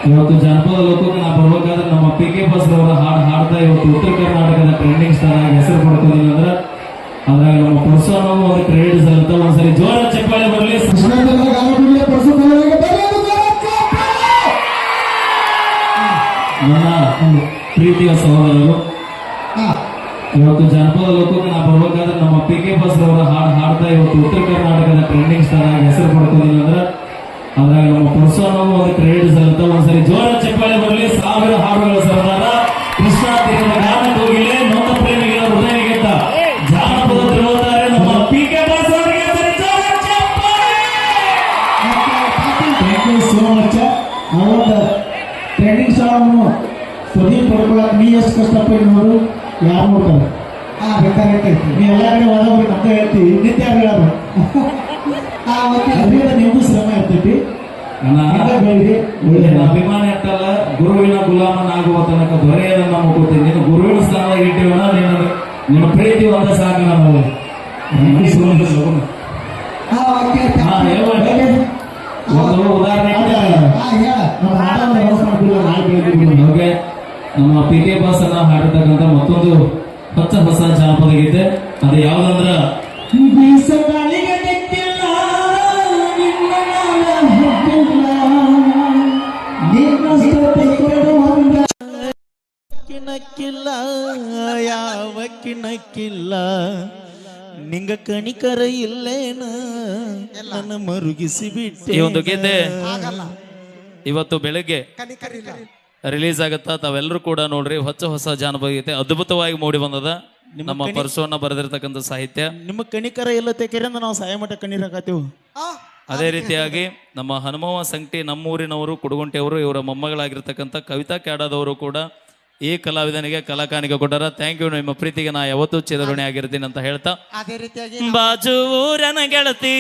ಇವತ್ತು ಜನಪದ ಲೋಕಕ್ಕೆ ನಾವು ಬರ್ಬೇಕಾದ್ರೆ ನಮ್ಮ ಪಿ ಕೆ ಬಸ್ ಅವರ ಹಾಡು ಹಾಡ್ತಾ ಇವತ್ತು ಉತ್ತರ ಕರ್ನಾಟಕದ ಟ್ರೆಂಡಿಂಗ್ ಸ್ಟಾರ್ ಆಗಿ ಹೆಸರು ಪಡ್ಕೊಂಡಿಲ್ಲ ಅಂದ್ರೆ ಅದ್ರಾಗ ನಮ್ಮ ಪರ್ಸೋನ್ ಅವ್ರ ಕ್ರೆಡಿಟ್ ಸಲ್ಲುತ್ತ ಒಂದ್ಸರಿ ಜೋರ ಚಪ್ಪಾಳೆ ಬರಲಿ. ನನ್ನ ಪ್ರೀತಿಯ ಸಹೋದರರು, ಇವತ್ತು ಜನಪದ ಲೋಕಕ್ಕೆ ನಾವು ಬರ್ಬೇಕಾದ್ರೆ ನಮ್ಮ ಪಿ ಕೆ ಬಸ್ ಅವರ ಹಾಡು ಹಾಡ್ತಾ ಇವತ್ತು ಉತ್ತರ ಕರ್ನಾಟಕದ ಟ್ರೆಂಡಿಂಗ್ ಸ್ಟಾರ್ ಆಗಿ ಹೆಸರು ಪಡ್ಕೊಂಡಿಲ್ಲ ಅಂದ್ರೆ ಅದ್ರಾಗ ನಮ್ಮ ಪರ್ಸೋನ್ ಅವ್ರ ಕ್ರೆಡಿಟ್ ಸಲ್ಲುತ್ತ ಒಂದ್ಸರಿ ಜೋರ ಚಪ್ಪಾಳೆ ಬರಲಿ. 1000 ಹಾಡುಗಳ ಸರ್ದಾರ ಕೃಷ್ಣ ತೀರದ ಗಾನಕ್ಕೆ ಹೋಗಿಲೆ ನೊಂದ ಪ್ರೇಮಿಗಳ ಹೃದಯಗೆತ್ತ ಜಾನಪದ ತಿರುವುತ್ತಾರೆ ನಮ್ಮ ಪಿ ಕೆ ಬಸ್ ಅವರಿಗೆ ಸೋ ಮಚ್. ಅವರ ಟ್ರೈನಿಂಗ್ ಸ್ಟಾರನ್ನು ಸ್ವದೇಶ ಪಡ್ಕೊಳ್ಳೋಕೆ ನೀ ಎಷ್ಟು ಕಷ್ಟಪಟ್ಟು ನೋಡು, ಯಾರು ನೋಡ್ತಾರೆ ಬೇಕಾಗೈತೆ. ನೀ ಎಲ್ಲ ಕಡೆ ಹೋದವ್ರಿಗೆ ನಮ್ಗೆ ಹೇಳ್ತೀವಿ, ನಿತ್ಯ ಹೇಳೋದು ಅದರಿಂದ ನಿಮಗೂ ಶ್ರಮ ಇರ್ತೈತಿ. ಅಭಿಮಾನ ಇಟ್ಟಲ್ಲ, ಗುರುವಿನ ಗುಲಾಮನಾಗುವ ತನಕ ದೊರೆಯದನ್ನ ಮುಗುತ್ತೀನಿ. ನೀನು ಗುರುವಿನ ಸ್ಥಾನದಾಗ ಇಟ್ಟಿವನ ನಿನ್ನ ಪ್ರೀತಿ ಒಂದ ಸಾಕು. ನಾವು ಒಂದು ಉದಾಹರಣೆ ನಮ್ಮ ಪಿ ಕೆ ಬಾಸ್ ಅನ್ನ ಹಾಡಿರ್ತಕ್ಕಂಥ ಮತ್ತೊಂದು ಹೊಸ ಜಾನಪದ ಗೀತೆ ಅದು ಯಾವ್ದಂದ್ರ ಕಿಣಕ್ಕಿಲ್ಲ ಯಾವ ಕಿಣಕ್ಕಿಲ್ಲ ನಿಂಗ ಕಣಿಕರ ಇಲ್ಲೇನ ನನ್ನ ಮರುಗಿಸಿ ಬಿಟ್ಟೆ. ಈ ಒಂದು ಗೀತೆ ಇವತ್ತು ಬೆಳಗ್ಗೆ ರಿಲೀಸ್ ಆಗುತ್ತಾ, ತಾವೆಲ್ಲರೂ ಕೂಡ ನೋಡ್ರಿ. ಹೊಸ ಜಾನಪದ ಗೀತೆ ಅದ್ಭುತವಾಗಿ ಮೂಡಿ ಬಂದದ. ನಮ್ಮ ಪರ್ಸೋನ ಬರೆದಿರ್ತಕ್ಕಂಥ ಸಾಹಿತ್ಯ. ನಿಮ್ಮ ಕಣಿಕರ ಇಲ್ಲ ತೆಕೆರಿಂದ ನಾವು ಸಾಯ ಮಟ್ಟ ಕಣ್ಣೀರ್ ಹಾಕತ್ತೇವು. ಅದೇ ರೀತಿಯಾಗಿ ನಮ್ಮ ಹನುಮವ ಸಂಕಟಿ ನಮ್ಮೂರಿನವರು ಕುಡುಗುಂಟೆಯವರು, ಇವರ ಮೊಮ್ಮಗಳಾಗಿರ್ತಕ್ಕಂಥ ಕವಿತಾ ಕ್ಯಾಡದವರು ಕೂಡ ಈ ಕಲಾವಿದನಿಗೆ ಕಲಾಕಾಣಿಕೆ ಕೊಟ್ಟಾರ. Thank you. ನಿಮ್ಮ ಪ್ರೀತಿಗೆ ನಾ ಯಾವತ್ತೂ ಚಿರಋಣಿ ಆಗಿರ್ತೀನಿ ಅಂತ ಹೇಳ್ತಾ, ಅದೇ ರೀತಿಯಾಗಿ ಬಾಜೂರನ ಗೆಳತಿ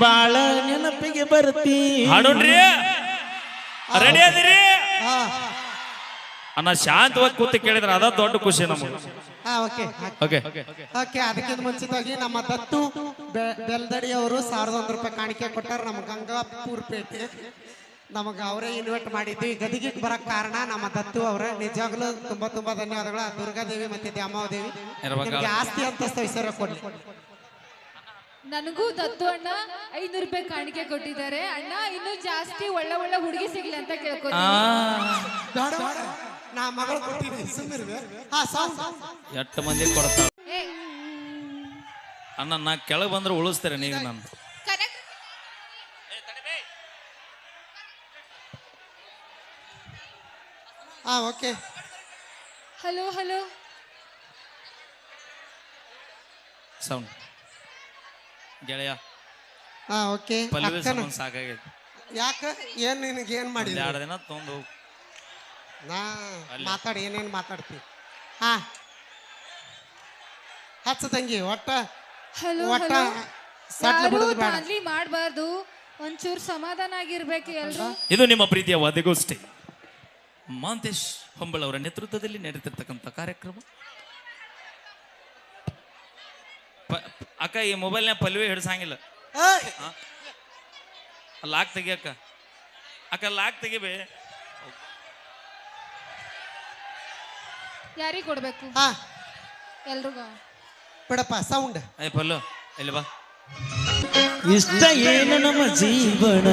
ಬಾಳ ನೆನಪಿಗೆ ಬರ್ತಿ ಹಾಡೋಣ್ರಿ. ರೆಡಿ ಅದಿರಿ ಅನ್ನ ಶಾಂತವಾಗಿ ಕೂತು ಕೇಳಿದ್ರೆ ಅದ ದೊಡ್ಡ ಖುಷಿ ನಮಗೆ. ಅದಕ್ಕಿಂತ ಮುಂಚಿತವಾಗಿ ನಮ್ಮ ದತ್ತು ಬೆಲ್ದಡಿ ಅವರು 1001 ರೂಪಾಯಿ ಕಾಣಿಕೆ ಕೊಟ್ಟಾರ. ನಮ್ಮ ಗಂಗಾಪುರ ಪೇಟೆ ನಮಗ ಅವರೇ ಇನ್ವೈಟ್ ಮಾಡಿದ್ವಿ. ಗದಿಗಿಗೆ ಬರಕ್ ಕಾರಣ ನಮ್ಮ ದತ್ತು ಅವರ. ನಿಜವಾಗ್ಲೂ ತುಂಬಾ ಧನ್ಯವಾದಗಳು. ದುರ್ಗಾದೇವಿ ಮತ್ತೆ ದ್ಯಾಮಾವದೇವಿ ನಿಮ್ಗೆ ಆಸ್ತಿ ಅಂತಸ್ತ ವಿಚಾರ ಕೊಡಿ. ನನಗೂ ದತ್ತು ಅಣ್ಣ 500 ರೂಪಾಯಿ ಕಾಣಿಕೆ ಕೊಟ್ಟಿದ್ದಾರೆ. ಅಣ್ಣ ಇನ್ನೂ ಜಾಸ್ತಿ ಒಳ್ಳೆ ಹುಡುಗಿ ಸಿಗ್ಲಿ ಅಂತ ಕೇಳ್ಕೊತೀನಿ. ನಾ ಮಗಳು ಕೊಟ್ಟಿದ್ದೀನಿ, ಸುಮ್ಮನೆ. ಎಷ್ಟು ಮಂದಿ ಕೊಡ್ತಾರ ಅಣ್ಣ. ನಾ ಕೆಳಗೆ ಬಂದ್ರೆ ಉಳಿಸ್ತಾರೆ ನೀವು ನಾನು. ಓಕೆ. ಹಲೋ ಸೌಂಡ್ ಗೆಳೆಯ. ಓಕೆ. ಪಲ್ವಿ ಸಾಕಾಗೈತಿ. ಯಾಕ ಏನ್ ನಿನಗೆ ಏನ್ ಮಾಡಿ 2 ದಿನ ತೊಂದು ನಾ ಮಾತಾಡಿ ಏನೇನು ಮಾತಾಡ್ತಿ. ಹಚ್ಚ ತಂಗಿ ಒಟ್ಟ ಮಾಡಬಾರ್ದು. ಒಂಚೂರು ಸಮಾಧಾನ ಆಗಿರ್ಬೇಕು ಎಲ್ರು. ಇದು ನಿಮ್ಮ ಪ್ರೀತಿಯ ವಾದ್ಯಗೋಷ್ಠಿ ಮಾಂತೇಶ್ ಹೊಂಬಳ ಅವರ ನೇತೃತ್ವದಲ್ಲಿ ನಡೀತಿರ್ತಕ್ಕಂಥ ಕಾರ್ಯಕ್ರಮ. ಅಕ್ಕ ಈ ಮೊಬೈಲ್ನ ಪಲ್ವಿ ಹಿಡ್ಸಂಗಿಲ್ಲ. ಲಾಕ್ ತೆಗಿ ಅಕ್ಕ. ಲಾಕ್ ತೆಗಿಬೇ. ಯಾರಿಗೆ ಕೊಡ್ಬೇಕು? ಎಲ್ರಿಗ ಬಿಡಪ್ಪ ಸೌಂಡ್. ಪಲ್ಲು ಇಲ್ಲಿ ಬಾ. ಇಷ್ಟ ಏನು ನಮ್ಮ ಜೀವನ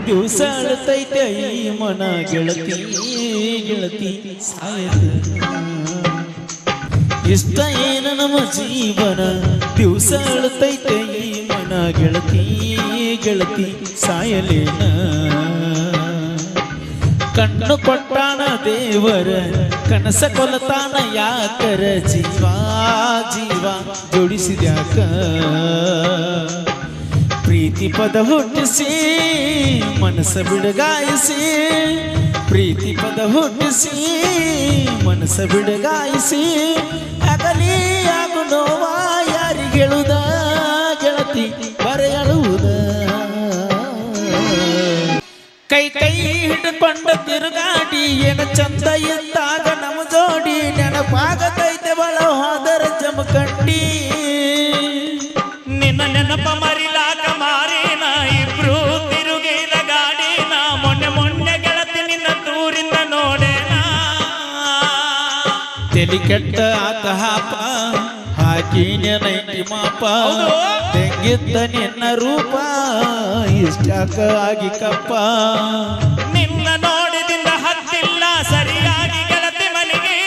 ದಿವಸ ಅಳತೈತೆ ಈ ಮನ ಗೆಳತಿ ಸಾಯದು. ಇಷ್ಟ ಏನು ನಮ್ಮ ಜೀವನ ದಿವಸ ಅಳತೈತೆ ಈ ಮನ ಗೆಳತಿ ಸಾಯಲೇನ. ಕಣ್ಣು ಕೊಟ್ಟಾನ ದೇವರ ಕನಸ ಕೊಲತಾನ ಯಾಕರ ಜೀವ ಜೋಡಿಸಿದ್ಯಾಕ. ಪ್ರೀತಿ ಪದ ಹುಟ್ಟಿಸಿ ಮನಸ್ಸ ಬಿಡಗಾಯಿಸಿ, ಪ್ರೀತಿ ಪದ ಹುಟ್ಟಿಸಿ ಮನಸ್ಸ ಬಿಡಗಾಯಿಸಿ, ಅಗಲಿ ಆಗು ನೋವ ಯಾರಿಗೆಳುದ ಗೆಳತಿ ಬರೆಯಳುವುದ. ಕೈ ಹಿಡ್ಕೊಂಡ ತಿರುಗಾಡಿ ಏನ ಚಂದ ಇದ್ದಾಗ ನಮ್ಮ ಜೋಡಿ ನೆನಪಾಗತೈತೆ ಬಳ ಹೋದರ ಜಮಕಂಡಿ. ನಿನ್ನ ನೆನಪ ಮರಿಲಾಕ ಮಾರಿನ ಇಬ್ರು ತಿರುಗಿದ ಗಾಡಿನ ಮೊನ್ನೆ ತೆಲಿ ಕೆಟ್ಟ ಆತ ಹಾಪ ಹಾಕಿನ ನೈಟಿ ಮಾಪ ತೆಂಗಿದ್ದ ನಿನ್ನ ರೂಪ ಇಷ್ಟಾಕ ಆಗಿ ಕಪ್ಪ ನಿನ್ನ ನೋಡಿದಿಂದ ಹತ್ತಿಲ್ಲ ಸರಿಯಾಗಿ ಗೆಳತಿ ಮನೆಗೆ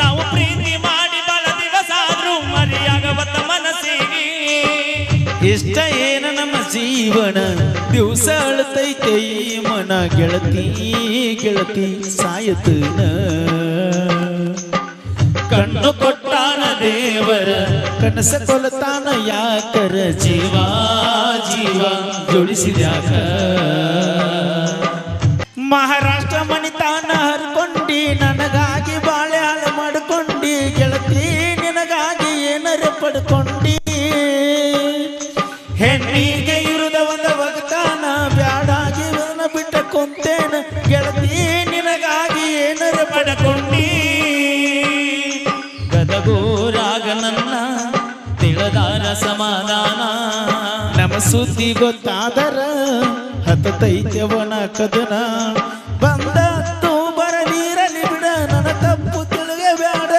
ನಾವು ಪ್ರೀತಿ ಮಾಡಿ ಬಹಳ ದಿವಸ ಆದ್ರೂ ಮರಿಯಾಗವತ್ತ ಮನಸ್ಸಿಗೆ ಇಷ್ಟ ಏನ ನಮ್ಮ ಜೀವನ ದಿವಸ ಅಳತೈತೆ ಈ ಮನ ಗೆಳತಿ ಗೆಳತಿ ಸಾಯತನ ಕಣ್ಣು ಕೊಟ್ಟಾನ ದೇವರ ಕನಸ ಕೊಲತಾನ ಯಾಕರ ಜೀವ ಜೀವ ಜೋಡಿಸಿದ್ಯಾಕ ಮಹಾರಾಷ್ಟ್ರ ಮಣಿತಾನ ಹರ್ಕೊಂಡಿ ನನಗಾಗಿ ಬಾಳೆ ಹಾಳು ಮಾಡ್ಕೊಂಡಿ ಗೆಳತಿ ನಿನಗಾಗಿ ಏನರ ಪಡ್ಕೊಂಡಿ ಹೆಣ್ಣಿಗೆ ಇರುದ ಒಂದ ಒಗತಾನ ಬ್ಯಾಡಾಗಿ ಬಿಟ್ಟ ಕುಂತೇನ ಗೆಳತಿ ನಿನಗಾಗಿ ಏನರ ಪಡ್ಕೊಂಡಿ ಗದಗೋರಾಗ ನನ್ನ ತಿಳದಾರ ಸಮಾಧಾನ ನಮ್ಮ ಸುದ್ದಿ ಗೊತ್ತಾದರ ಹತತೈತ್ಯವನ ಕದನ ಬಂದತ್ತು ಬರದಿರಲಿ ಬಿಡ ನನ್ನ ತಪ್ಪು ತಿಳಿಗೆ ಬ್ಯಾಡ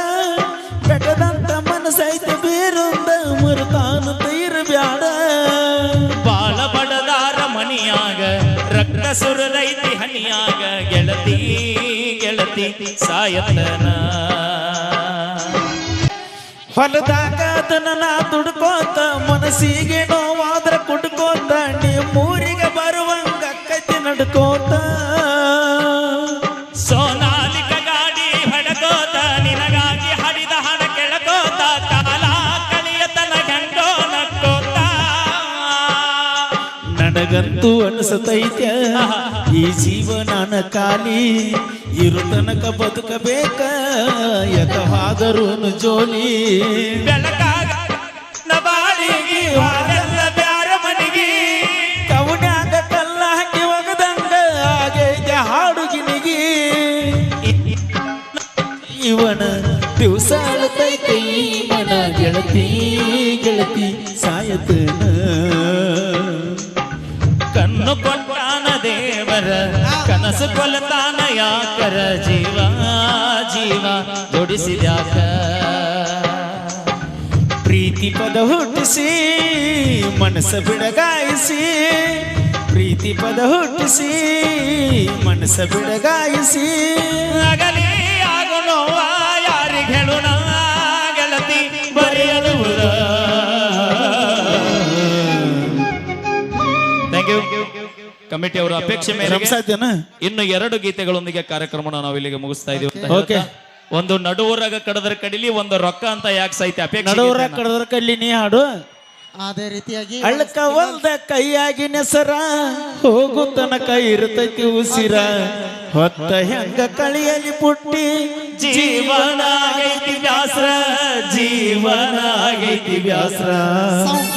ಬೆಟ್ಟದಂತ ಮನಸ್ಸೈತೆ ಬೇರೊಂದ ಮರುತಾನು ತೈರು ಬ್ಯಾಡ ಬಾಳ ಬಡದಾರ ಮನಿಯಾಗ ರಕ್ತ ಸುರದೈತಿ ಹನಿಯಾಗ ಗೆಳತಿ ಗೆಳತಿ ಸಾಯತನ ಹೊಲದಾಗ ಅದನ್ನ ನಾ ದುಡ್ಕೋತ ಮನಸ್ಸಿಗೆ ನೋವಾದ್ರ ಕುಡ್ಕೋತ ನಿಮ್ಮೂರಿಗೆ ಬರುವಂಗ ಕತ್ತಿ ನಡ್ಕೋತ ಸೋನಾಲಿಕ ಗಾಡಿ ಹಡಕೋತ ನಿನಗಾಗಿ ಹಡಿದ ಹಣ ಕೆಳಕೋತ ಕಾಲ ಕಳಿಯತನ ಗಂಡೋ ನಕ್ಕೋತ ನನಗಂತೂ ಅನಿಸತೈತ್ಯ ಈ ಜೀವನ ಖಾಲಿ ಇರು ತನಕ ಬದುಕಬೇಕ ಯಥವಾದರೂನು ಜೋಲಿ ಬೆಳಕಾಗ ಬಾಳಿಗೆ ವಾರೆಲ್ಲ ಬ್ಯಾರ ಮನಿಗೆ ಕವನ್ಯಾಗ ಕಲ್ಲ ಹಾಕಿ ಒಗದಂಗ ಆಗೈತೆ ಹಾಡುಗಿನಿಗಿ ಇವನ ದಿವಸ ಅಳತೈತೆ ಈ ಮನ ಗೆಳತಿ ಗೆಳತಿ ಸಾಯತನ ಕಣ್ಣು ಕೊಟ್ಟಾನ ದೇವರ ಕನಸು ಕೊಲತಾನ ಯಾಕರ ಜೀವ ಜೀವ ಜೋಡಿಸಿದ್ಯಾಕ ಪ್ರೀತಿ ಪದ ಹುಟ್ಟಿಸಿ ಮನಸ್ಸ ಬಿಡಗಾಯಿಸಿ ಪ್ರೀತಿ ಪದ ಹುಟ್ಟಿಸಿ ಮನಸ್ಸ ಬಿಡಗಾಯಿಸಿ ಅಗಲಿ ಆಗೋ ನೋವ ಯಾರಿಗೆ ಹೇಳುಣ ಗೆಳತಿ ಬರೆಯಲುವುದ ಥ್ಯಾಂಕ್ ಯು ಕಮಿಟಿ ಅವರ ಅಪೇಕ್ಷೆ ಮೇರೆಗೆ ಸಾಧ್ಯನ ಇನ್ನು 2 ಗೀತೆಗಳೊಂದಿಗೆ ಕಾರ್ಯಕ್ರಮನ ನಾವು ಇಲ್ಲಿಗೆ ಮುಗಿಸ್ತಾ ಇದೀವಿ ಅಂತ ಓಕೆ. ಹೇಳ್ತಾ, ಒಂದು ನಡುವರಾಗ ಕಡದ್ರ ಕಡಿಲಿ ಒಂದು ರೊಕ್ಕ ಅಂತ ಯಾಕೆ ಸೈತೆ ಅಪೇಕ್ಷೆ ನಡುವರ ಗೀತೆನ. ಕಡದ್ರ ಕಲ್ಲಿ ನೀ ಹಾಡು ಅದೇ ರೀತಿಯಾಗಿ ಅಳ್ಕ ಒಂದ ಕೈಯಾಗಿ ನೆಸರ ಹೋಗು ತನಕ ಇರ್ತೈತಿ ಉಸಿರ ಹೊತ್ತ ಹೆಂಗ ಕಳಿಯಲಿ ಪುಟ್ಟಿ ಜೀವನ ಆಗೈತಿ ಬ್ಯಾಸ್ರ ಜೀವನ ಆಗೈತಿ ಬ್ಯಾಸ್ರ ಸೌಂಡ್